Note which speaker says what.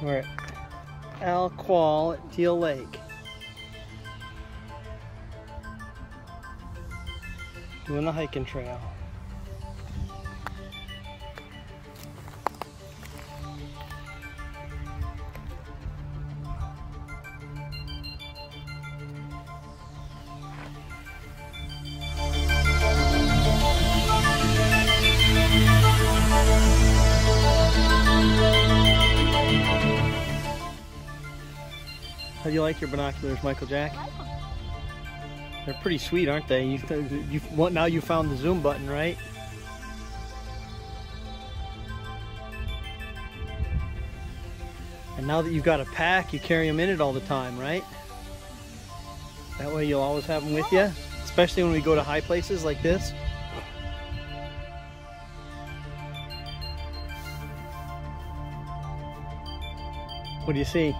Speaker 1: We're at Quaal at Teal Lake. Doing the hiking trail. How do you like your binoculars, Michael Jack? They're pretty sweet, aren't they? Now you found the zoom button, right? And now that you've got a pack, you carry them in it all the time, right? That way you'll always have them with you, especially when we go to high places like this. What do you see?